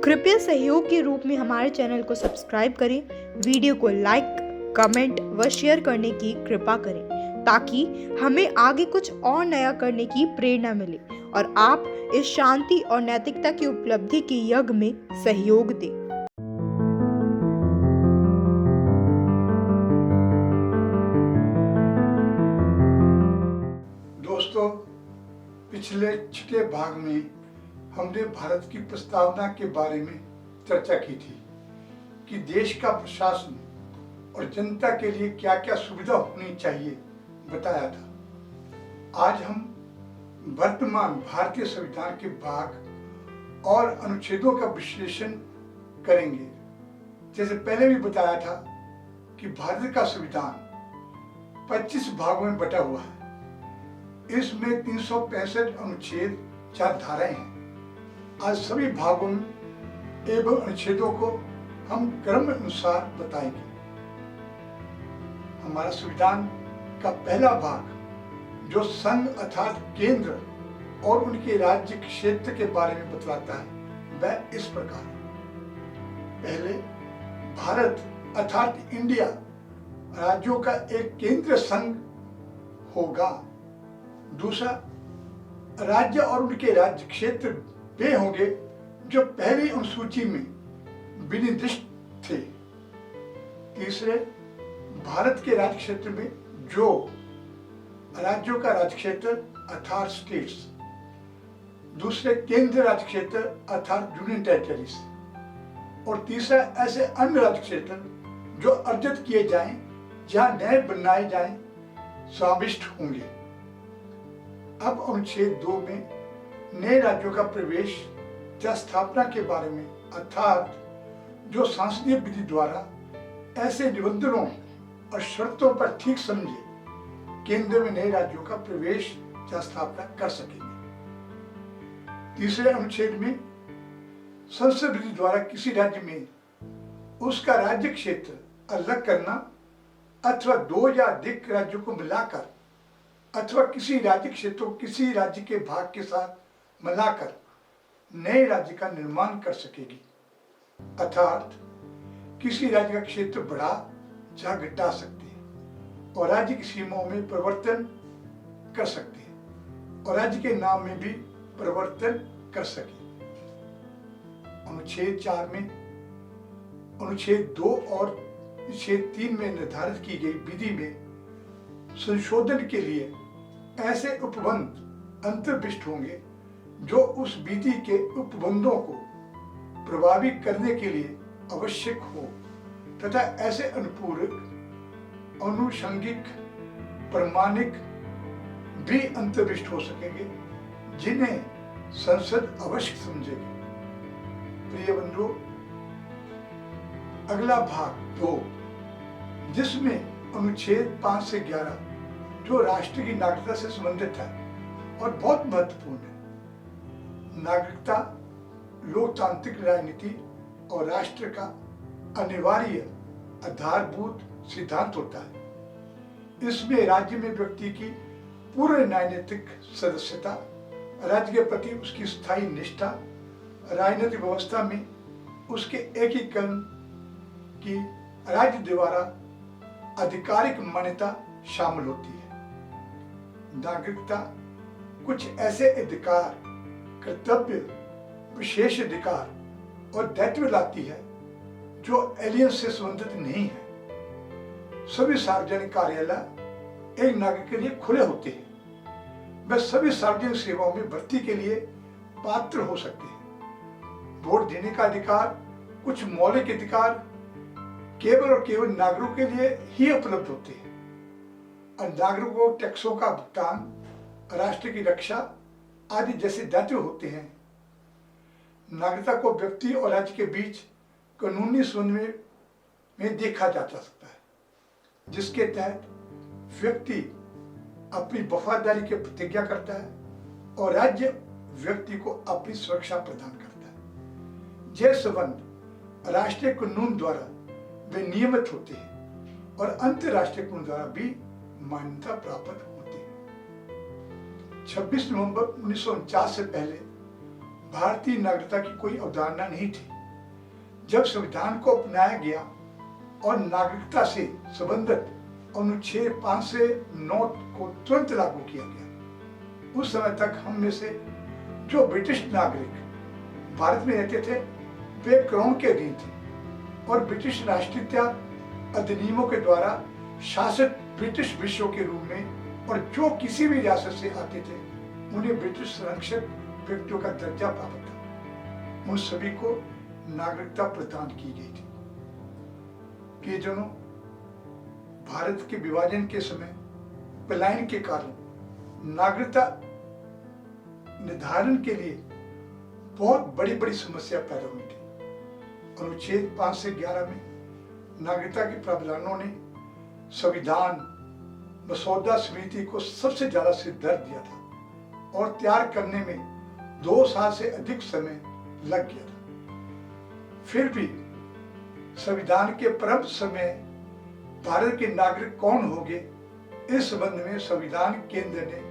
कृपया सहयोग के रूप में हमारे चैनल को सब्सक्राइब करें, वीडियो को लाइक, कमेंट व शेयर करने की कृपा करें ताकि हमें आगे कुछ और नया करने की प्रेरणा मिले और आप इस शांति और नैतिकता की उपलब्धि के यज्ञ में सहयोग दें। दोस्तों, पिछले छठे भाग में हमने भारत की प्रस्तावना के बारे में चर्चा की थी कि देश का प्रशासन और जनता के लिए क्या क्या सुविधा होनी चाहिए बताया था। आज हम वर्तमान भारतीय संविधान के भाग और अनुच्छेदों का विश्लेषण करेंगे। जैसे पहले भी बताया था कि भारत का संविधान 25 भागों में बटा हुआ है। इसमें 365 अनुच्छेद, 4 धाराएं हैं। आज सभी भागों एवं अनुच्छेदों को हम क्रम अनुसार बताएंगे। हमारा संविधान का पहला भाग जो संघ अर्थात केंद्र और उनके राज्य क्षेत्र के बारे में बतलाता है वह इस प्रकार है। पहले, भारत अर्थात इंडिया राज्यों का एक केंद्र संघ होगा। दूसरा, राज्य और उनके राज्य क्षेत्र वे होंगे जो पहली अनुसूची में विनिर्दिष्ट थे। तीसरे, भारत के राज्य क्षेत्र में जो राज्यों का राज्य क्षेत्र अर्थात स्टेट्स, दूसरे केंद्र राज्य क्षेत्र अर्थात यूनियन टेरिटरीज, और तीसरा ऐसे अन्य राज्य क्षेत्र जो अर्जित किए जाएं, जहां नए बनाए जाएं, समाविष्ट होंगे। अब अनुच्छेद 2 में नए राज्यों का प्रवेश या स्थापना के बारे में अर्थात जो संसदीय विधि द्वारा ऐसे निबंधनों और शर्तों पर ठीक समझे केंद्र में नए राज्यों का प्रवेश या स्थापना कर सकेंगे। तीसरे अनुच्छेद में संसद विधि द्वारा किसी राज्य में उसका राज्य क्षेत्र अलग करना अथवा 2 या अधिक राज्यों को मिलाकर अथवा किसी राज्य क्षेत्र को किसी राज्य के भाग के साथ मिलाकर नए राज्य का निर्माण कर सकेगी। अर्थात किसी राज्य का क्षेत्र बढ़ा या घटा सकती है और राज्य की सीमाओं में परिवर्तन कर सकती है और राज्य के नाम में भी परिवर्तन कर सके। अनुच्छेद 4 में अनुच्छेद 2 और अनुच्छेद 3 में निर्धारित की गई विधि में संशोधन के लिए ऐसे उपबंध अंतर्भुक्त होंगे जो उस विधि के उपबंधों को प्रभावी करने के लिए आवश्यक हो तथा ऐसे अनुपूरक, अनुषंगिक, प्रमाणिक भी अंतर्भुक्त हो सकेंगे जिन्हें संसद अवश्य समझेगी। प्रिय बंधुओं, अगला भाग 2 जिसमें अनुच्छेद 5 से 11 जो राष्ट्र की नागरिकता से संबंधित है और बहुत महत्वपूर्ण है। नागरिकता लोकतांत्रिक राजनीति और राष्ट्र का अनिवार्य आधारभूत सिद्धांत होता है। इसमें राज्य में व्यक्ति की पूर्ण राजनीतिक सदस्यता, राज्य के प्रति उसकी स्थायी निष्ठा, राजनीतिक व्यवस्था में उसके एकीकरण की राज्य द्वारा आधिकारिक मान्यता शामिल होती है। नागरिकता कुछ ऐसे अधिकार, कर्तव्य, विशेष अधिकार और दायित्व लाती है जो एलियन से संबंधित नहीं है। सभी सार्वजनिक कार्यालय एक नागरिक के लिए खुले होते हैं। वे सभी सार्वजनिक सेवाओं में भर्ती के लिए पात्र हो सकते हैं। वोट देने का अधिकार, कुछ मौलिक अधिकार केवल और केवल नागरिकों के लिए ही उपलब्ध होते हैं और नागरिकों को टैक्सों का भुगतान, राष्ट्र की रक्षा आदि जैसे दायित्व होते हैं। नागरिकता को व्यक्ति और राज्य के बीच कानूनी समन्वय में देखा जा सकता है, जिसके तहत व्यक्ति अपनी वफादारी की प्रतिज्ञा करता है और राज्य व्यक्ति को अपनी सुरक्षा प्रदान करता है। यह संबंध राष्ट्रीय कानून द्वारा वे नियमित होते हैं और अंतर्राष्ट्रीय कानून द्वारा भी मान्यता प्राप्त होती है। 26 नवंबर 1949 से पहले भारतीय नागरिकता की कोई अवधारणा नहीं थी। जब संविधान को अपनाया गया और नागरिकता से संबंधित अनुच्छेद 5 से 9 को तुरंत लागू किया गया, उस समय तक हम में से जो ब्रिटिश नागरिक भारत में रहते थे वे क्राउन के अधीन थे और ब्रिटिश राष्ट्रीयता अधिनियमों के द्वारा शासित ब्रिटिश विश्व के रूप में, और जो किसी भी रियासत से आते थे उन्हें ब्रिटिश संरक्षक व्यक्तियों का दर्जा प्राप्त था। उन सभी को नागरिकता प्रदान की गई थी। प्रियजनों, भारत के विभाजन के समय पलायन के कारण नागरिकता निर्धारण के लिए बहुत बड़ी बड़ी समस्या पैदा हुई थी। अनुच्छेद 5 से 11 में नागरिकता के प्रावधानों ने संविधान मसौदा समिति को सबसे ज्यादा सिर दर्द दिया था और तैयार करने में 2 साल से अधिक समय लग गया था। फिर भी संविधान के प्रारंभ समय भारत के नागरिक कौन होंगे, इस संबंध में संविधान केंद्र ने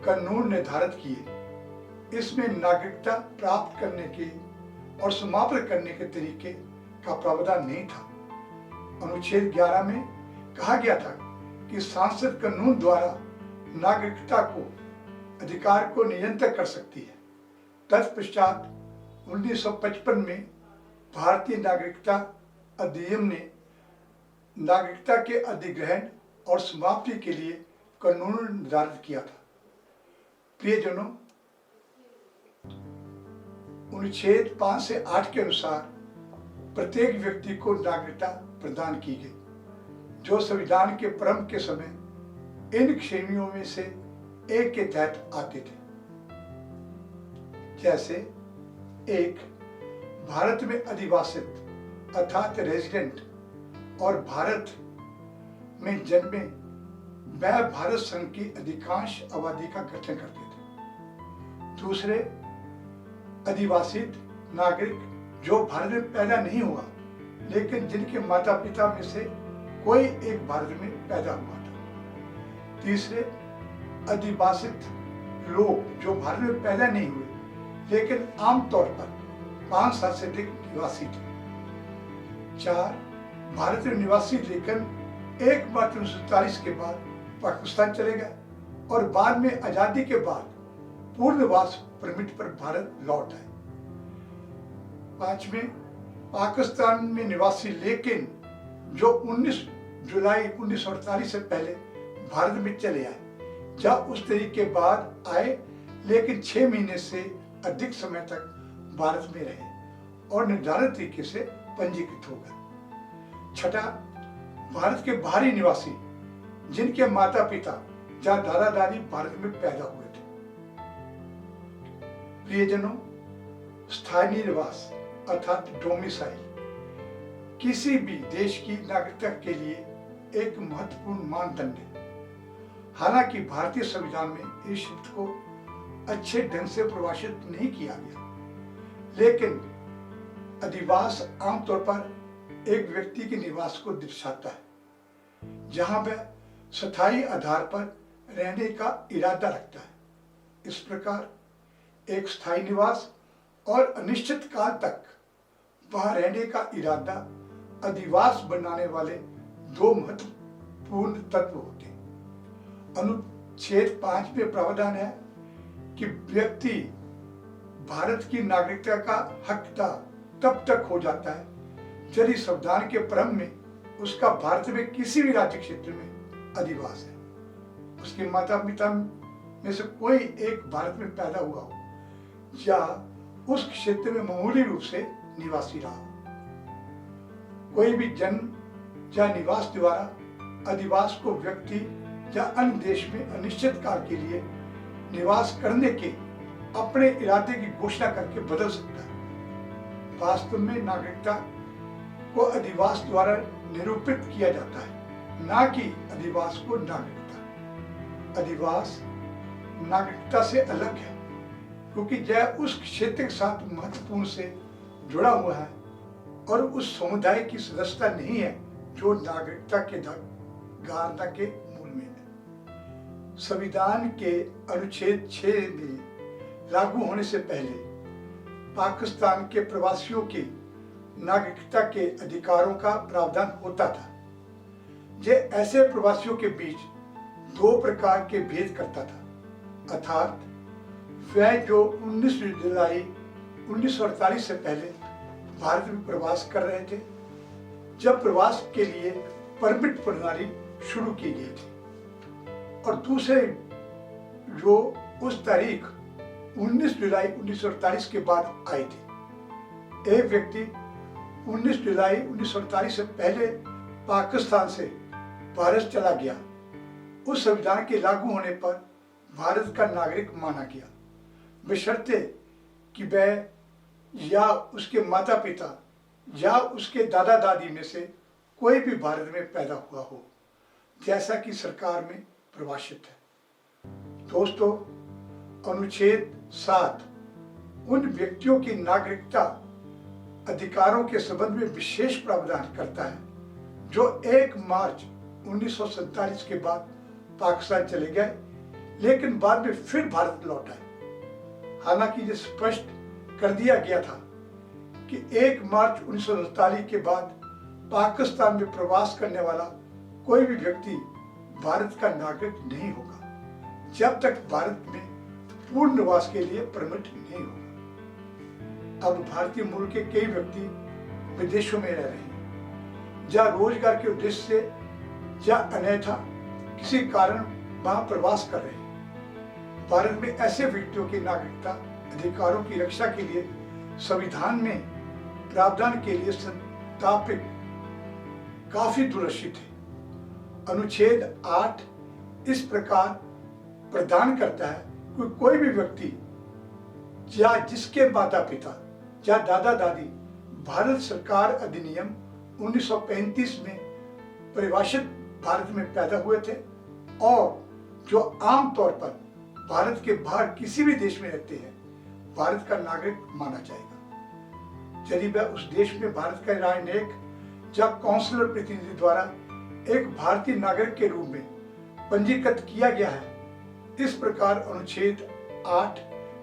कानून निर्धारित किए। इसमें नागरिकता प्राप्त करने के और समाप्त करने के तरीके का प्रावधान नहीं था। अनुच्छेद 11 में कहा गया था कि संसद कानून द्वारा नागरिकता को अधिकार को नियंत्रित कर सकती है। तत्पश्चात 1955 में भारतीय नागरिकता अधिनियम ने नागरिकता के अधिग्रहण और समाप्ति के लिए कानून निर्धारित किया था। प्रियजनों, अनुच्छेद 5 से 8 के अनुसार प्रत्येक व्यक्ति को नागरिकता प्रदान की गई, जो संविधान के प्रारंभ के समय इन श्रेणियों में से एक के तहत आते थे। जैसे 1, भारत में अधिवासित अर्थात रेजिडेंट और भारत में जन्मे वह भारत संघ की अधिकांश आबादी का गठन करते थे। दूसरे, अधिवासित नागरिक जो भारत में पैदा नहीं हुआ लेकिन जिनके माता पिता में से कोई एक भारत में पैदा हुआ था। तीसरे, अधिवासित लोग जो भारत में पैदा नहीं हुए लेकिन आमतौर पर 5 साल से अधिक निवासी थे। 4, भारत में निवासी लेकिन एक मार्च 1947 के बाद पाकिस्तान चले गए और बाद में आजादी के बाद पूर्णवास परमिट पर भारत लौट आए। 5वें, पाकिस्तान में निवासी लेकिन जो 19 जुलाई 1948 से पहले भारत में चले आए, या उस तरीके के बाद आए लेकिन 6 महीने से अधिक समय तक भारत में रहे और निर्धारित तरीके से पंजीकृत हो गए। 6, भारत के बाहरी निवासी जिनके माता पिता या दादा दादी भारत में पैदा हुए थे। प्रियजनों, स्थायी निवास अर्थात डोमिसाइल किसी भी देश की नागरिकता के लिए एक महत्वपूर्ण मानदंड है। हालांकि भारतीय संविधान में इस शब्द को अच्छे ढंग से परिभाषित नहीं किया गया, लेकिन अधिवास आमतौर पर एक व्यक्ति के निवास को दर्शाता है जहां वह स्थायी आधार पर रहने का इरादा रखता है। इस प्रकार एक स्थायी निवास और अनिश्चित काल तक वहां रहने का इरादा अधिवास बनाने वाले 2 महत्वपूर्ण तत्व होते हैं। अनुच्छेद 5 में प्रावधान है कि व्यक्ति भारत की नागरिकता का हकदार तब तक हो जाता है यदि संविधान के प्रारंभ में उसका भारत में किसी भी राज्य क्षेत्र में अधिवास है, उसके माता पिता में से कोई एक भारत में पैदा हुआ हो या उस क्षेत्र में मामूली रूप से निवासी रहा हो। कोई भी जन्म या निवास द्वारा अधिवास को व्यक्ति या अन्य देश में अनिश्चित काल के लिए निवास करने के अपने इरादे की घोषणा करके बदल सकता है। वास्तव में नागरिकता को अधिवास द्वारा निरूपित किया जाता है, ना कि अधिवास को नागरिकता। अधिवास नागरिकता से अलग है क्योंकि यह उस क्षेत्र के साथ महत्वपूर्ण से जुड़ा हुआ है और उस समुदाय की सदस्यता नहीं है जो नागरिकता के धारणा के मूल में है। संविधान के अनुच्छेद 6 में लागू होने से पहले पाकिस्तान के प्रवासियों के नागरिकता के अधिकारों का प्रावधान होता था। यह ऐसे प्रवासियों के बीच दो प्रकार के भेद करता था, अर्थात वह जो 19 जुलाई 1948 से पहले भारत में प्रवास कर रहे थे, जब प्रवास के लिए परमिट प्रणाली शुरू की गई थी, और दूसरे जो उस तारीख 19 जुलाई 1948 के बाद आई थी। एक व्यक्ति 19 जुलाई 1948 से पहले पाकिस्तान से भारत चला गया, उस संविधान के लागू होने पर भारत का नागरिक माना गया, बशर्ते कि वह या उसके माता पिता या उसके दादा दादी में से कोई भी भारत में पैदा हुआ हो, जैसा कि सरकार में प्रभाषित है। दोस्तों, अनुच्छेद 7 उन व्यक्तियों की नागरिकता अधिकारों के संबंध में विशेष प्रावधान करता है जो 1 मार्च 1947 के बाद पाकिस्तान चले गए, लेकिन बाद में फिर भारत लौट आए। हालांकि यह स्पष्ट कर दिया गया था कि 1 मार्च 1947 के बाद पाकिस्तान में प्रवास करने वाला कोई भी व्यक्ति भारत का नागरिक नहीं होगा जब तक भारत में पूर्ण निवास के लिए परमिट नहीं होगा। अब भारतीय मूल के कई व्यक्ति विदेशों में रह रहे हैं, या रोजगार के उद्देश्य से या अन्यथा किसी कारण वहां प्रवास कर रहे हैं। भारत में ऐसे व्यक्तियों की नागरिकता अधिकारों की रक्षा के लिए संविधान में प्रावधान के लिए स्थापित काफी दुरुस्ती थे। अनुच्छेद 8 इस प्रकार प्रदान करता है कि कोई भी व्यक्ति या जिसके माता पिता या दादा दादी भारत सरकार अधिनियम 1935 में परिभाषित भारत में पैदा हुए थे और जो आमतौर पर भारत के बाहर किसी भी देश में रहते हैं, भारत का नागरिक माना जाएगा। यदि वह उस देश में भारत का राजनयिक या काउंसिलर प्रतिनिधि द्वारा एक भारतीय नागरिक के रूप में पंजीकृत किया गया है। इस प्रकार अनुच्छेद 8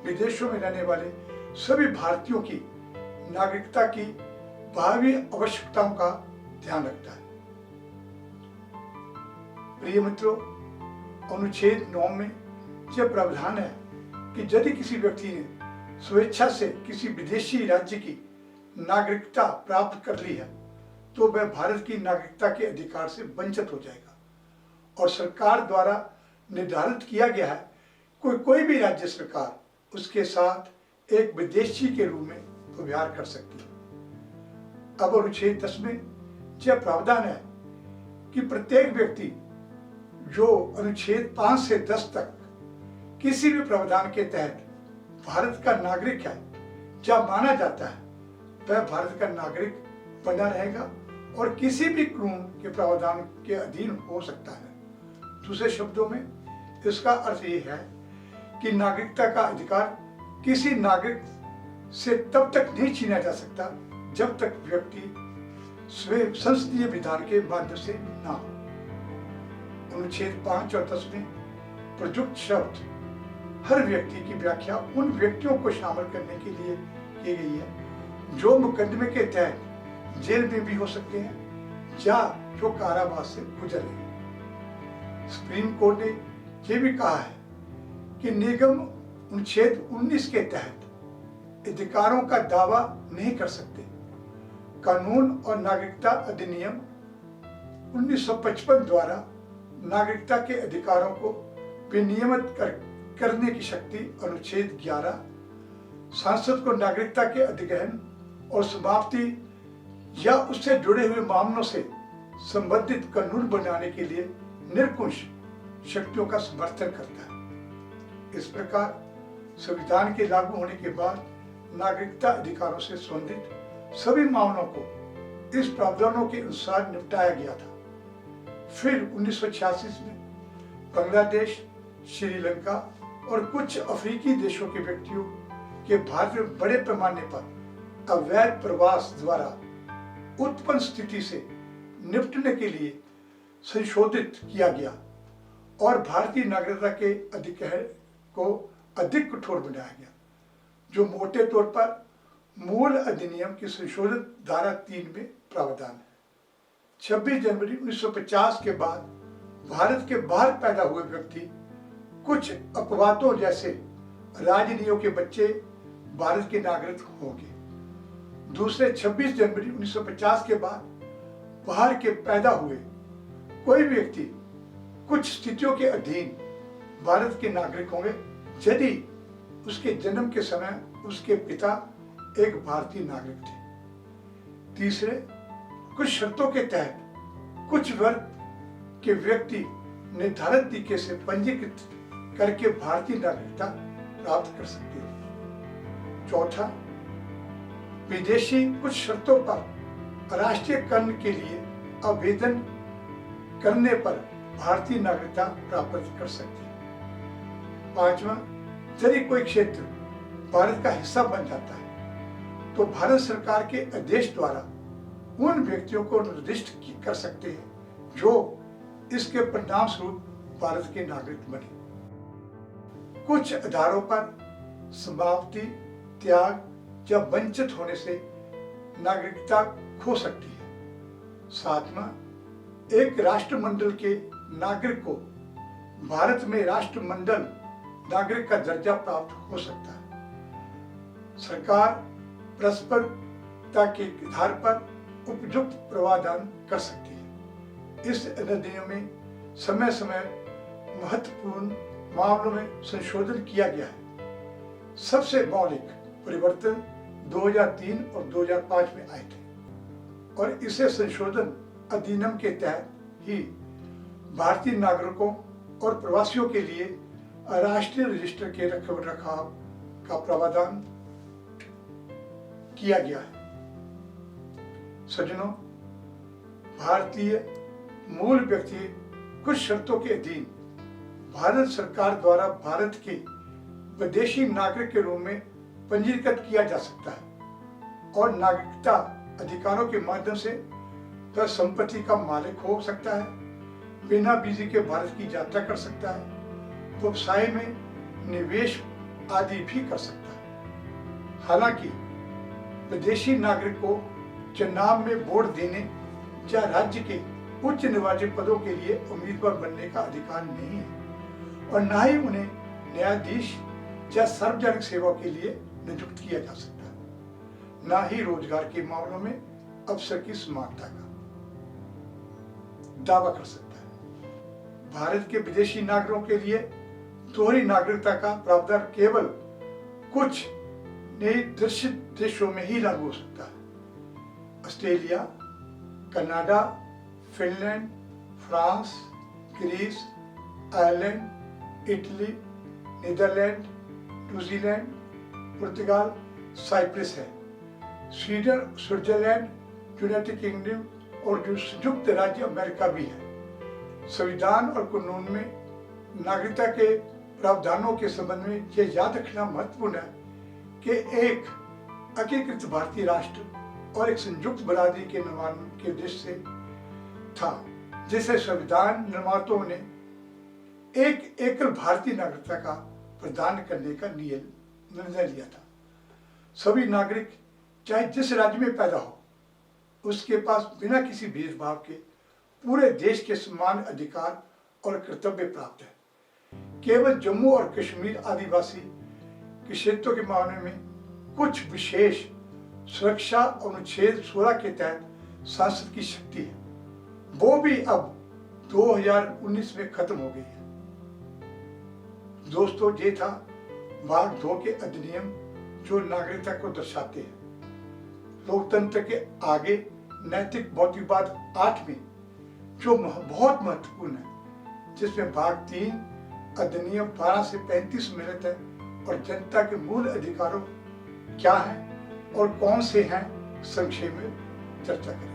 विदेशों में रहने वाले सभी भारतीयों की नागरिकता की भावी आवश्यकताओं का ध्यान रखता है। प्रिय मित्रों, अनुच्छेद 9 में यह प्रावधान है कि यदि किसी व्यक्ति ने स्वेच्छा से किसी विदेशी राज्य की नागरिकता प्राप्त कर ली है तो वह भारत की नागरिकता के अधिकार से वंचित हो जाएगा, और सरकार द्वारा निर्धारित किया गया है कोई भी राज्य सरकार उसके साथ एक विदेशी के रूप में व्यवहार कर सकती है। अब अनुच्छेद 10 में यह प्रावधान है कि प्रत्येक व्यक्ति जो अनुच्छेद 5 से 10 तक किसी भी प्रावधान के तहत भारत का नागरिक है या माना जाता है, वह भारत का नागरिक बना रहेगा और किसी भी कानून के प्रावधान के अधीन हो सकता है। दूसरे शब्दों में इसका अर्थ ये है कि नागरिकता का अधिकार किसी नागरिक से तब तक नहीं छीना जा सकता जब तक व्यक्ति स्वयं संसदीय विधान के माध्यम से ना हो। अनुच्छेद 5 और 10 में प्रयुक्त शब्द हर व्यक्ति की व्याख्या उन व्यक्तियों को शामिल करने के लिए की गई है जो मुकदमे के तहत जेल में भी हो सकते हैं या जो कारावास से गुजर रहे हैं। सुप्रीम कोर्ट ने यह भी कहा है कि निगम अनुच्छेद 19 के तहत अधिकारों का दावा नहीं कर सकते। कानून और नागरिकता अधिनियम 1955 द्वारा नागरिकता के अधिकारों को विनियमित करने की शक्ति अनुच्छेद 11 सांसद को नागरिकता के अधिग्रहण और समाप्ति या उससे जुड़े हुए मामलों से संबंधित कानून बनाने के लिए निरंकुश शक्तियों का समर्थन करता है। इस प्रकार संविधान के लागू होने के बाद नागरिकता अधिकारों से संबंधित सभी मामलों को इस प्रावधानों के अनुसार निपटाया गया था। फिर 1986 में बांग्लादेश, श्रीलंका और कुछ अफ्रीकी देशों के व्यक्तियों के भारत में बड़े पैमाने पर अवैध प्रवास द्वारा उत्पन्न स्थिति से निपटने के लिए संशोधित किया गया और भारतीय नागरिकता के अधिकार को अधिक कठोर बनाया गया, जो मोटे तौर पर मूल अधिनियम की संशोधित धारा 3 में प्रावधान है। 26 जनवरी 1950 के बाद भारत के बाहर पैदा हुए व्यक्ति कुछ अपवादों जैसे राजनीतियों के बच्चे भारत के नागरिक होंगे। दूसरे 26 जनवरी 1950 के बाद बाहर के पैदा हुए कोई भी व्यक्ति कुछ स्थितियों के अधीन भारत के नागरिक होंगे यदि उसके जन्म के समय उसके पिता एक भारतीय नागरिक थे। तीसरे, कुछ शर्तों के तहत कुछ वर्ग के व्यक्ति निर्धारित तरीके से पंजीकृत करके भारतीय नागरिकता प्राप्त कर सकते हैं। चौथा, विदेशी कुछ शर्तों पर राष्ट्रीयकरण के लिए आवेदन करने पर भारतीय नागरिकता प्राप्त कर सकते हैं। पांचवा, यदि कोई क्षेत्र भारत का हिस्सा बन जाता है तो भारत सरकार के आदेश द्वारा उन व्यक्तियों को निर्दिष्ट कर सकते हैं जो इसके परिणाम स्वरूप भारत के नागरिक बने। कुछ आधारों पर समाप्ति, त्याग या वंचित होने से नागरिकता खो सकती है। सातवां, एक राष्ट्रमंडल के नागरिक को भारत में राष्ट्रमंडल नागरिक का दर्जा प्राप्त हो सकता है। सरकार परस्परता के आधार पर उपयुक्त प्रावधान कर सकती है। इस अधिनियम में समय समय महत्वपूर्ण मामलों में संशोधन किया गया है। सबसे मौलिक परिवर्तन 2003 और 2005 में आए थे और इसे संशोधन अधिनियम के तहत ही भारतीय नागरिकों और प्रवासियों के लिए राष्ट्रीय रजिस्टर के रखरखाव का प्रावधान किया गया है। सज्जनों, भारतीय मूल व्यक्ति कुछ शर्तों के अधीन भारत सरकार द्वारा भारत के विदेशी नागरिक के रूप में पंजीकृत किया जा सकता है और नागरिकता अधिकारों के माध्यम से वह संपत्ति का मालिक हो सकता है, बिना वीजे के भारत की यात्रा कर सकता है, व्यवसाय में निवेश आदि भी कर सकता है। हालांकि विदेशी नागरिक को चुनाव में वोट देने या राज्य के उच्च निर्वाचित पदों के लिए उम्मीदवार बनने का अधिकार नहीं है और न ही उन्हें न्यायाधीश या सार्वजनिक सेवा के लिए नियुक्त किया जा सकता है, न ही रोजगार के मामलों में अवसर की समानता का दावा कर सकता है। भारत के विदेशी नागरिकों के लिए दोहरी नागरिकता का प्रावधान केवल कुछ निर्दिष्ट देशों में ही लागू हो सकता है। Australia, Canada, Finland, France, Greece, Ireland, Italy, Netherland, New Zealand, पुर्तगाल, साइप्रस है। स्वीडन, स्विट्जरलैंड, यूनाइटेड किंगडम और संयुक्त राज्य अमेरिका भी है। संविधान और कानून में नागरिकता के प्रावधानों के संबंध में यह याद रखना महत्वपूर्ण है कि एक एकीकृत भारतीय राष्ट्र और एक संयुक्त बरादरी के निर्माण के उद्देश्य से था, जिसे संविधान निर्माताओं ने एक एकल भारतीय नागरिकता का प्रदान करने का निर्णय लिया था। सभी नागरिक चाहे जिस राज्य में पैदा हो, उसके पास बिना किसी भेदभाव के पूरे देश के समान अधिकार और कर्तव्य प्राप्त है। केवल जम्मू और कश्मीर आदिवासी के क्षेत्रों के मामले में कुछ विशेष सुरक्षा अनुच्छेद 16 के तहत संसद की शक्ति है, वो भी अब 2019 में खत्म हो गई है। दोस्तों, ये था भाग 2 के अधिनियम जो नागरिकता को दर्शाते हैं। लोकतंत्र के आगे नैतिक भौतिकवाद 8 में जो बहुत महत्वपूर्ण है, जिसमें भाग 3 अधिनियम 12 से 35 मिनट है और जनता के मूल अधिकारों क्या है और कौन से हैं, संक्षेप में चर्चा करें।